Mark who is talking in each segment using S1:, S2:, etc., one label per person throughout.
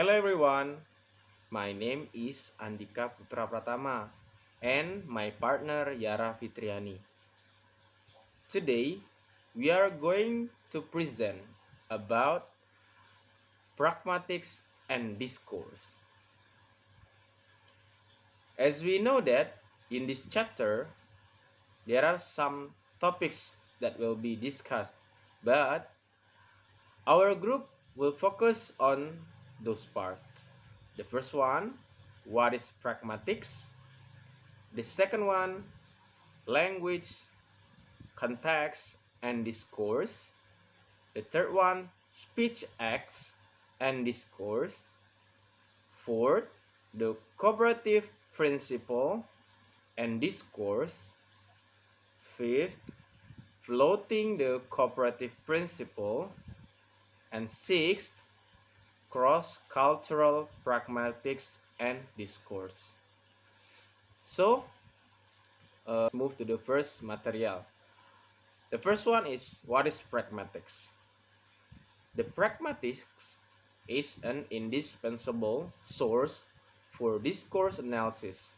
S1: Hello everyone, my name is Andika Putra Pratama and my partner Yara Fitriani. Today, we are going to present about pragmatics and discourse. As we know that in this chapter, there are some topics that will be discussed, but our group will focus on those parts. The first one, what is pragmatics? The second one, language, context, and discourse. The third one, speech acts and discourse. Fourth, the cooperative principle and discourse. Fifth, floating the cooperative principle. And sixth, cross-cultural pragmatics and discourse. So, move to the first material. The first one is, what is pragmatics? The pragmatics is an indispensable source for discourse analysis.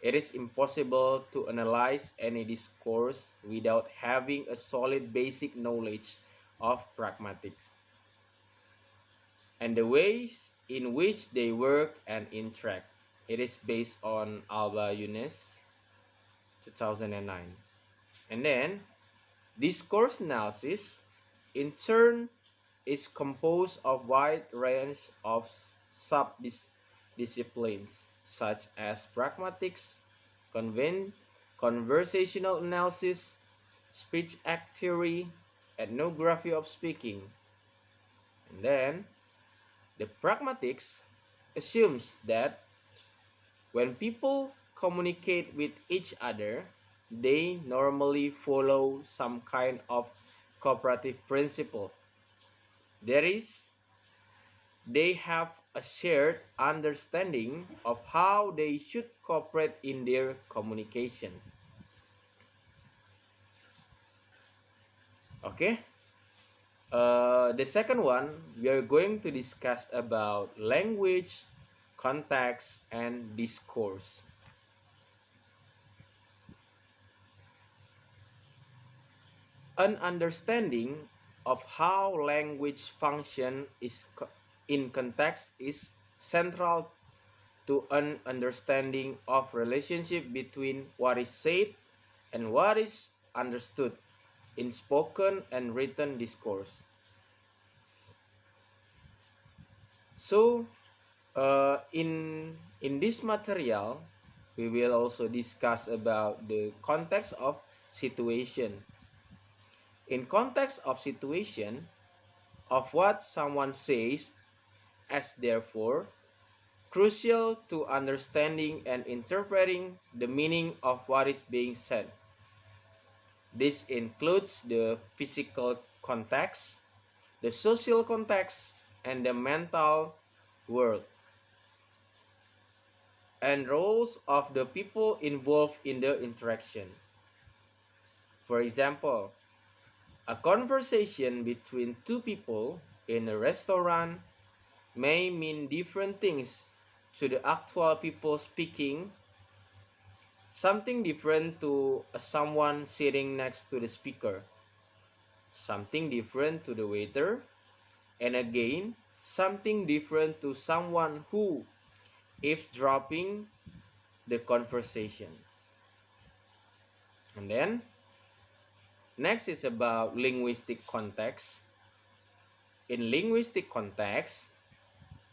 S1: It is impossible to analyze any discourse without having a solid basic knowledge of pragmatics and the ways in which they work and interact. It is based on Alba Younes, 2009. And then, discourse analysis, in turn, is composed of wide range of sub-disciplines such as pragmatics, conversational analysis, speech act theory, ethnography of speaking. And then, the pragmatics assumes that when people communicate with each other, they normally follow some kind of cooperative principle. That is, they have a shared understanding of how they should cooperate in their communication. Okay? The second one, we are going to discuss about language, context, and discourse. An understanding of how language function in context is central to an understanding of relationship between what is said and what is understood in spoken and written discourse. So, in this material, we will also discuss about the context of situation. In context of situation, of what someone says as therefore crucial to understanding and interpreting the meaning of what is being said. This includes the physical context, the social context, and the mental world, and roles of the people involved in the interaction. For example, a conversation between two people in a restaurant may mean different things to the actual people speaking, something different to someone sitting next to the speaker, something different to the waiter, and again, something different to someone who eavesdropping the conversation. And then, next is about linguistic context. In linguistic context,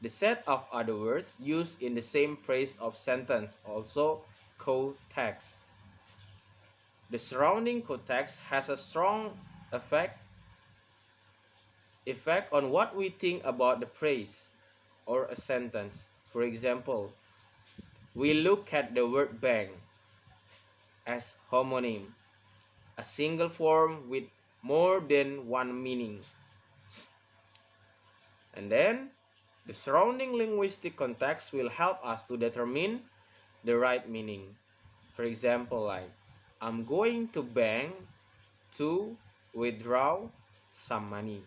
S1: the set of other words used in the same phrase of sentence, also co-text. The surrounding co-text has a strong effect on what we think about the phrase or a sentence. For example, we look at the word bank as homonym, a single form with more than one meaning. And then, the surrounding linguistic context will help us to determine the right meaning. For example, like, I'm going to bank to withdraw some money.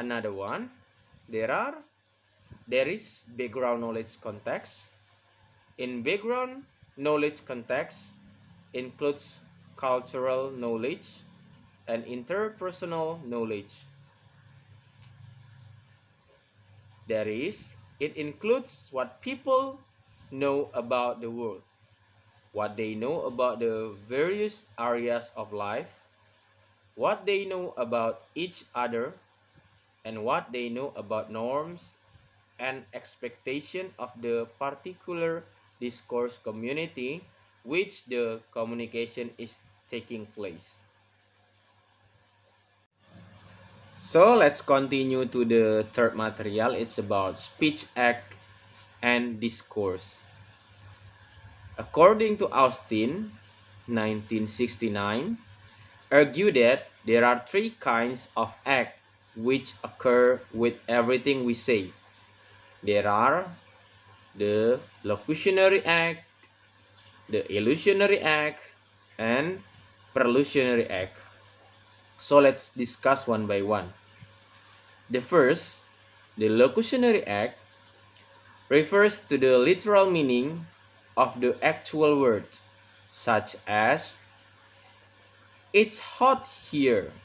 S1: Another one, there is background knowledge context. In background knowledge context includes cultural knowledge and interpersonal knowledge. It includes what people know about the world, what they know about the various areas of life, what they know about each other, and what they know about norms and expectation of the particular discourse community which the communication is taking place. So let's continue to the third material. It's about speech acts and discourse. According to Austin, 1969, argued that there are three kinds of act which occur with everything we say. There are the locutionary act, the illusionary act, and perlusionary act. So let's discuss one by one. The first, the locutionary act, refers to the literal meaning of the actual word, such as, "It's hot here."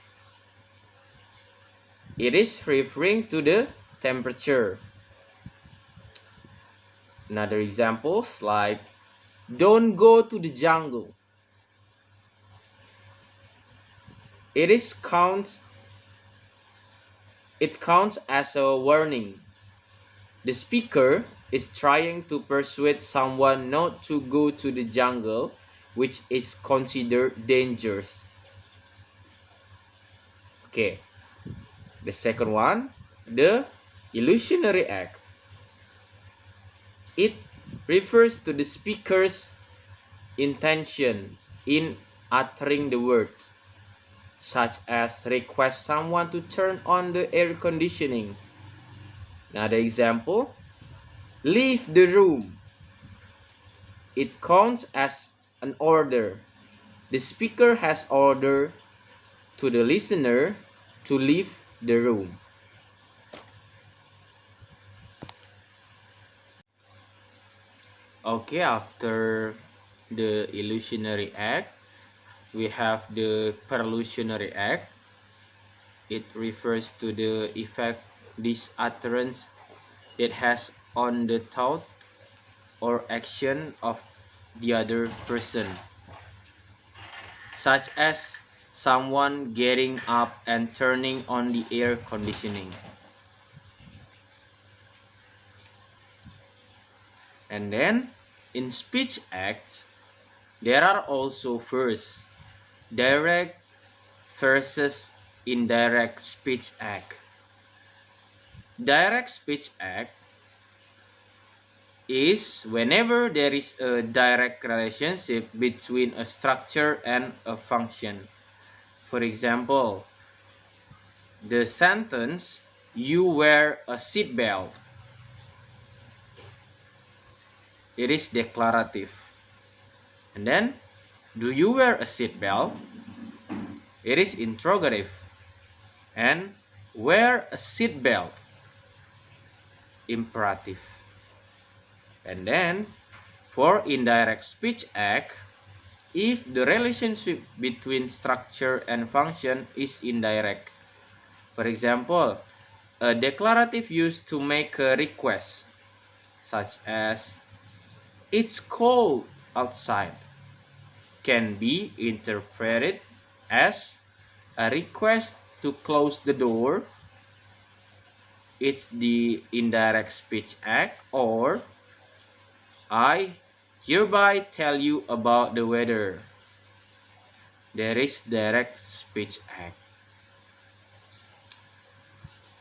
S1: It is referring to the temperature. Another examples like, "Don't go to the jungle." It counts as a warning. The speaker is trying to persuade someone not to go to the jungle, which is considered dangerous. Okay. The second one, the illusionary act. It refers to the speaker's intention in uttering the word, such as request someone to turn on the air conditioning. Another example, "Leave the room." It counts as an order. The speaker has ordered to the listener to leave the room. Okay, after the illusionary act, we have the perlusionary act. It refers to the effect this utterance it has on the thought or action of the other person, such as someone getting up and turning on the air conditioning. And then, in speech acts, there are also first, direct versus indirect speech act. Direct speech act is whenever there is a direct relationship between a structure and a function. For example, the sentence, "You wear a seatbelt." It is declarative. And then, "Do you wear a seatbelt?" It is interrogative. And "wear a seatbelt," imperative. And then, for indirect speech act, if the relationship between structure and function is indirect. For example, a declarative used to make a request, such as, "It's cold outside," can be interpreted as a request to close the door. It's the indirect speech act. Or, "I hereby tell you about the weather." There is direct speech act.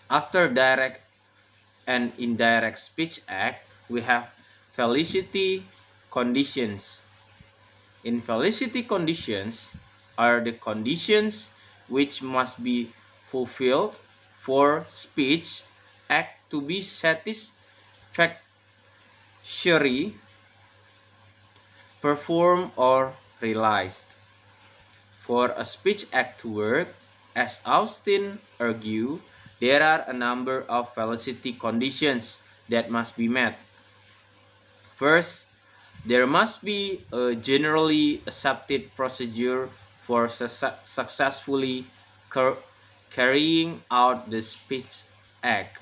S1: After direct and indirect speech act, we have felicity conditions. In felicity conditions are the conditions which must be fulfilled for speech act to be satisfactory, performed or realized. For a speech act to work, as Austin argued, there are a number of felicity conditions that must be met. First, there must be a generally accepted procedure for successfully carrying out the speech act.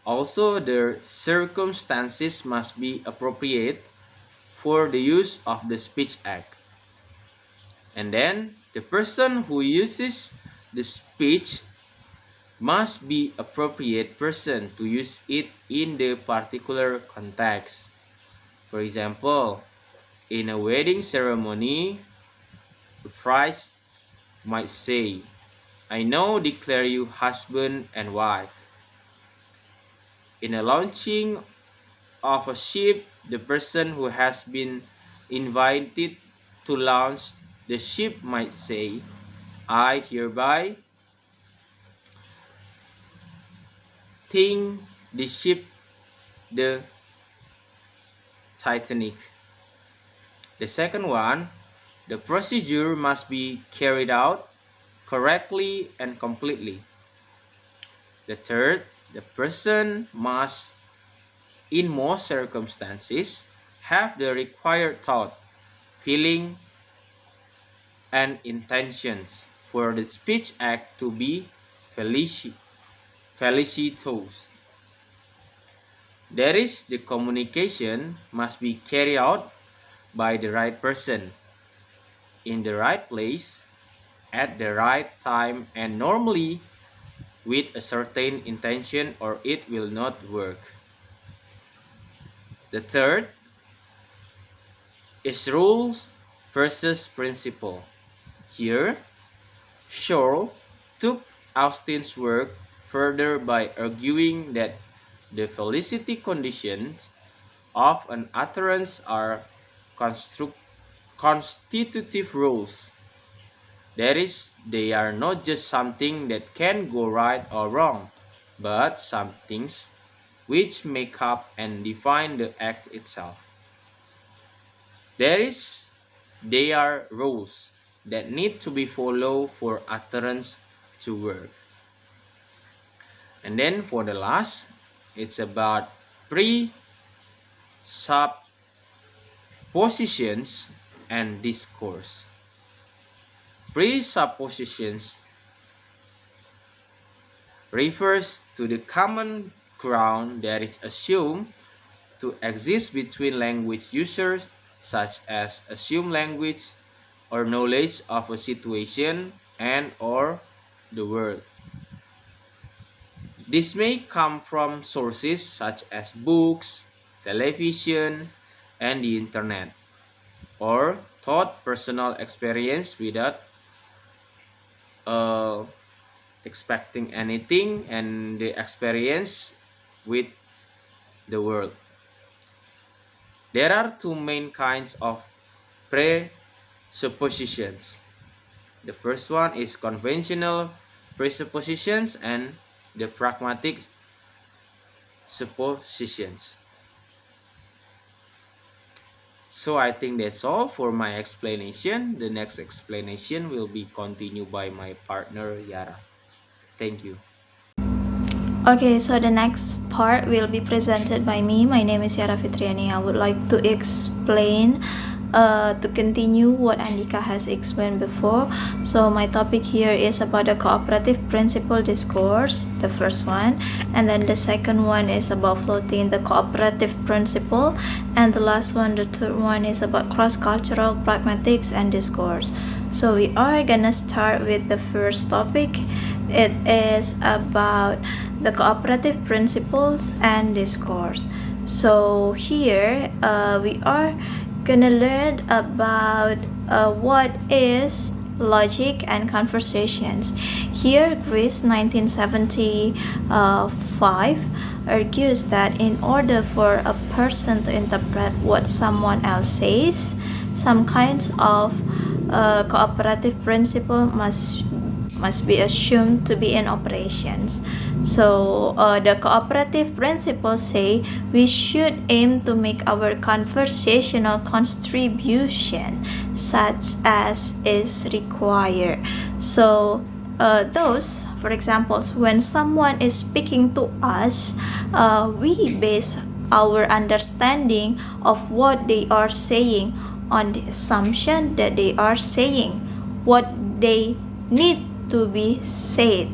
S1: Also, the circumstances must be appropriate for the use of the speech act. And then, the person who uses the speech must be appropriate person to use it in the particular context. For example, in a wedding ceremony, the bride might say, "I now declare you husband and wife." In a launching of a ship, the person who has been invited to launch the ship might say, "I hereby think the ship the Titanic." The second one, the procedure must be carried out correctly and completely. The third, the person must, in most circumstances, have the required thought, feeling, and intentions for the speech act to be felicitous. That is, the communication must be carried out by the right person, in the right place, at the right time, and normally with a certain intention, or it will not work. The third is rules versus principle. Here, Shaw took Austin's work further by arguing that the felicity conditions of an utterance are constitutive rules. That is, they are not just something that can go right or wrong, but some things which make up and define the act itself. They are rules that need to be followed for utterance to work. And then for the last, it's about presuppositions and discourse. Presuppositions refers to the common ground that is assumed to exist between language users, such as assumed language or knowledge of a situation and or the world. This may come from sources such as books, television, and the internet, or thought personal experience without expecting anything, and the experience with the world. There are two main kinds of presuppositions. The first one is conventional presuppositions and the pragmatic suppositions. So I think that's all for my explanation. The next explanation will be continued by my partner Yara. Thank you.
S2: Okay, so the next part will be presented by me. My name is Yara Fitriani. I would like to explain to continue what Andika has explained before. So my topic here is about the cooperative principle discourse, the first one, and then the second one is about floating the cooperative principle, and the last one, the third one, is about cross-cultural pragmatics and discourse. So we are gonna start with the first topic. It is about the cooperative principles and discourse. So here we are gonna learn about what is logic and conversations. Here, Chris 1975 argues that in order for a person to interpret what someone else says, some kinds of cooperative principle must be assumed to be in operations. So the cooperative principles say we should aim to make our conversational contribution such as is required. So those, for example, when someone is speaking to us, we base our understanding of what they are saying on the assumption that they are saying what they need to be said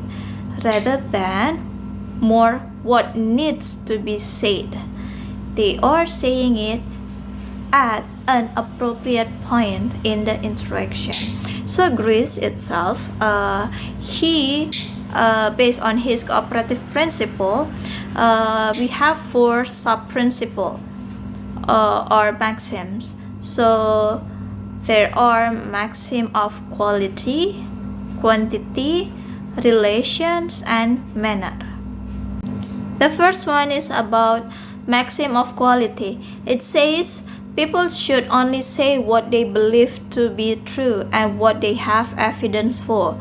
S2: rather than more what needs to be said. They are saying it at an appropriate point in the interaction. So Greece itself, based on his cooperative principle, we have 4 sub-principles or maxims. So there are maxim of quality, quantity, relations, and manner. The first one is about maxim of quality. It says people should only say what they believe to be true and what they have evidence for.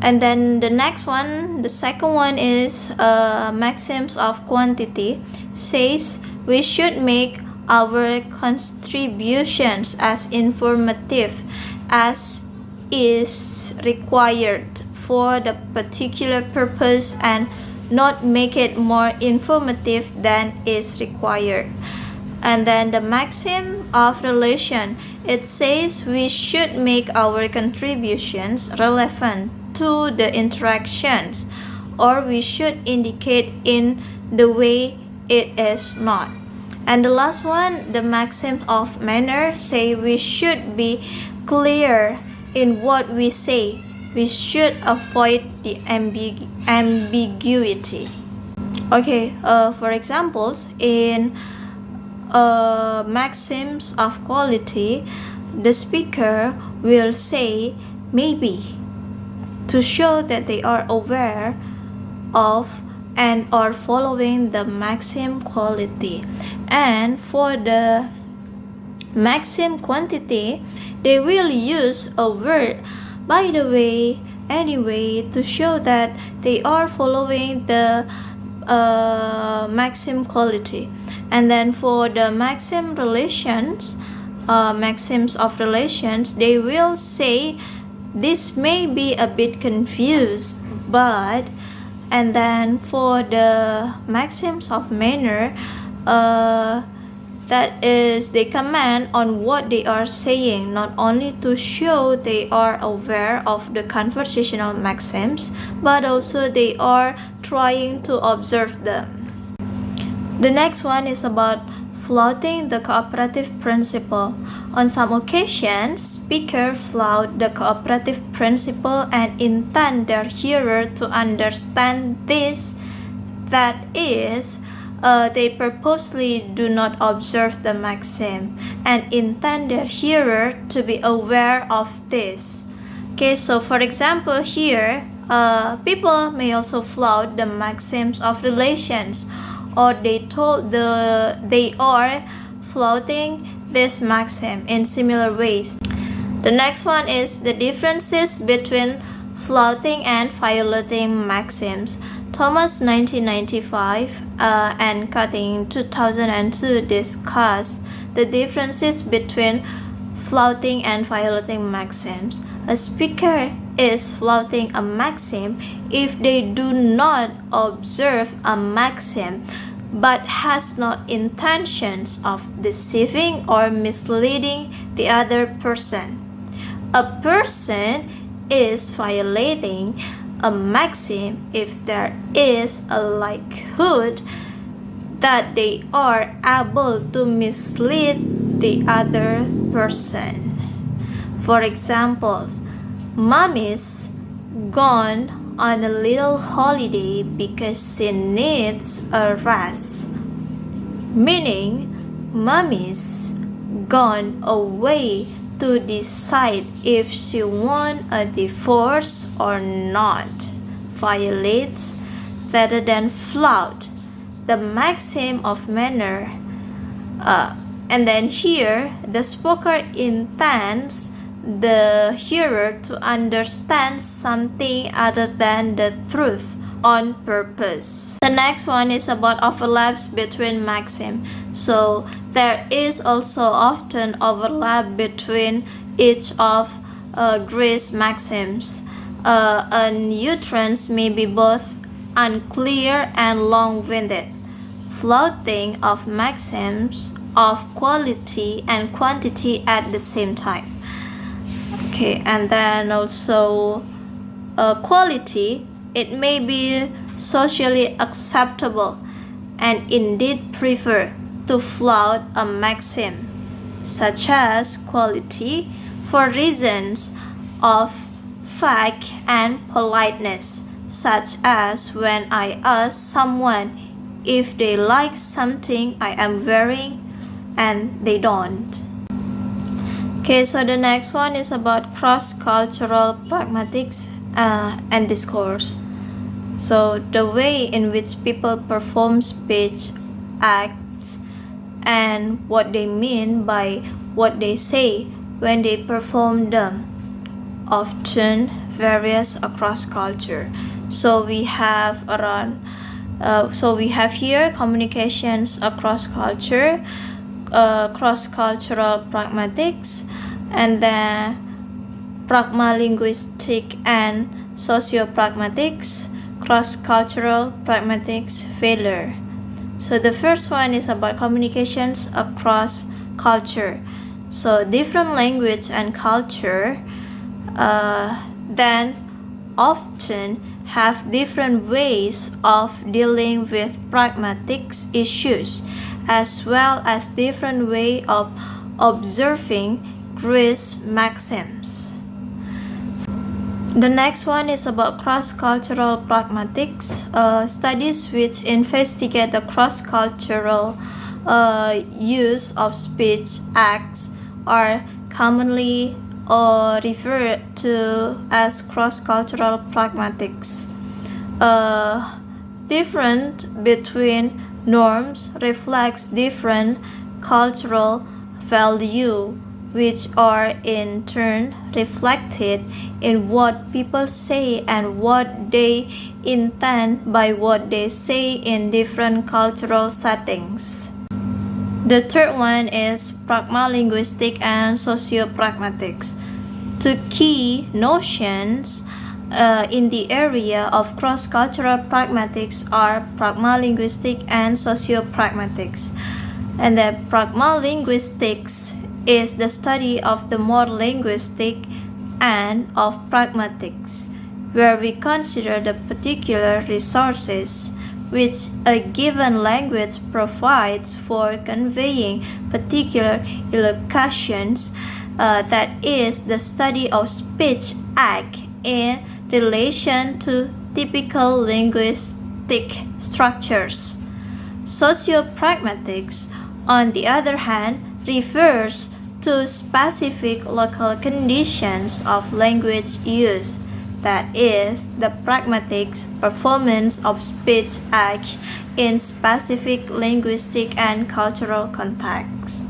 S2: And then the next one, the second one is maxims of quantity. Says we should make our contributions as informative as is required for the particular purpose and not make it more informative than is required. And then the maxim of relation, it says we should make our contributions relevant to the interactions, or we should indicate in the way it is not. And the last one, the maxim of manner, say we should be clear in what we say. We should avoid the ambiguity. Okay, for examples, in maxims of quality, the speaker will say maybe to show that they are aware of and are following the maxim quality. And for the maxim quantity, they will use a word by the way, anyway, to show that they are following the maxim quality. And then for the maxim relations, maxims of relations, they will say this may be a bit confused, but. And then for the maxims of manner, that is, they comment on what they are saying, not only to show they are aware of the conversational maxims, but also they are trying to observe them. The next one is about flouting the cooperative principle. On some occasions, speakers flout the cooperative principle and intend their hearer to understand this, that is, they purposely do not observe the maxim and intend their hearer to be aware of this. Okay, so for example here, people may also flout the maxims of relations, or they are flouting this maxim in similar ways. The next one is the differences between flouting and violating maxims. Thomas 1995 and Cutting 2002 discussed the differences between flouting and violating maxims. A speaker is flouting a maxim if they do not observe a maxim but has no intentions of deceiving or misleading the other person. A person is violating a maxim if there is a likelihood that they are able to mislead the other person. For example, Mommy's gone on a little holiday because she needs a rest, meaning Mommy's gone away to decide if she wants a divorce or not. Violates rather than flout the maxim of manner. And then here, the speaker intends the hearer to understand something other than the truth on purpose. The next one is about overlaps between maxims. So there is also often overlap between each of Greece maxims. A utterance may be both unclear and long-winded, flouting of maxims of quality and quantity at the same time. Okay, and then also quality, it may be socially acceptable and indeed prefer to flout a maxim, such as quality, for reasons of fact and politeness, such as when I ask someone if they like something I am wearing and they don't. Okay, so the next one is about cross-cultural pragmatics and discourse. So the way in which people perform speech, acts, and what they mean by what they say when they perform them often varies across culture. So we have here communications across culture, cross-cultural pragmatics, and then pragmalinguistic and socio-pragmatics, cross-cultural pragmatics failure. So the first one is about communications across culture. So different language and culture then often have different ways of dealing with pragmatics issues, as well as different way of observing Greece maxims. The next one is about cross-cultural pragmatics, studies which investigate the cross-cultural use of speech acts are commonly referred to as cross-cultural pragmatics. Different between norms reflects different cultural value, which are in turn reflected in what people say and what they intend by what they say in different cultural settings. The third one is pragmalinguistic and socio-pragmatics. Two key notions in the area of cross-cultural pragmatics are pragmalinguistic and socio-pragmatics. And the pragmalinguistics is the study of the more linguistic and of pragmatics, where we consider the particular resources which a given language provides for conveying particular illocutions, that is, the study of speech act in relation to typical linguistic structures. Socio-pragmatics, on the other hand, refers to specific local conditions of language use, that is, the pragmatic performance of speech act in specific linguistic and cultural contexts.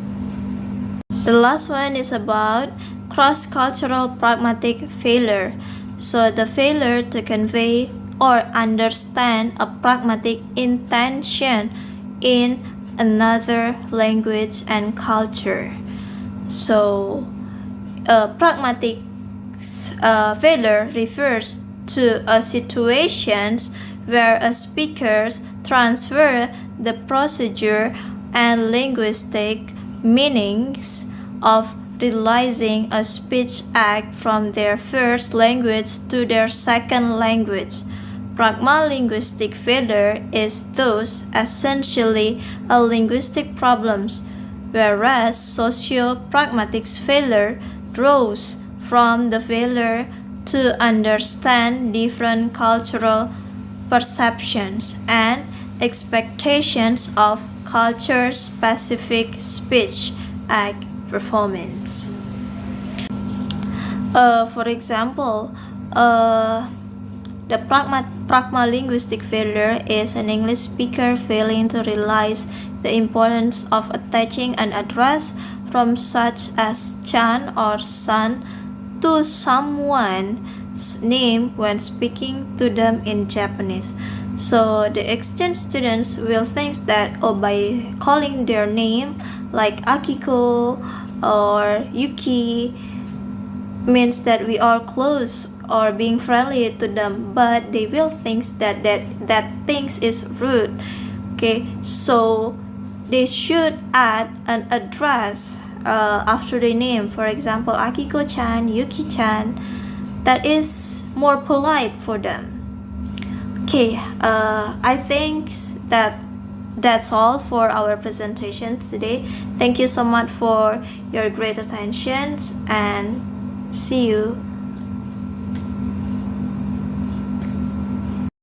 S2: The last one is about cross-cultural pragmatic failure. So the failure to convey or understand a pragmatic intention in another language and culture. So pragmatic failure refers to situations where a speaker transfers the procedure and linguistic meanings of realizing a speech act from their first language to their second language. Pragmalinguistic failure is thus essentially a linguistic problem, whereas socio-pragmatic failure draws from the failure to understand different cultural perceptions and expectations of culture-specific speech act performance. For example, the pragmalinguistic failure is an English speaker failing to realize the importance of attaching an address from such as Chan or San to someone's name when speaking to them in Japanese. So the exchange students will think that by calling their name like Akiko or Yuki means that we are close or being friendly to them, but they will think that things is rude. Okay, so they should add an address after the name. For example, Akiko-chan, Yuki-chan. That is more polite for them. Okay, I think that's all for our presentation today. Thank you so much for your great attention, and see you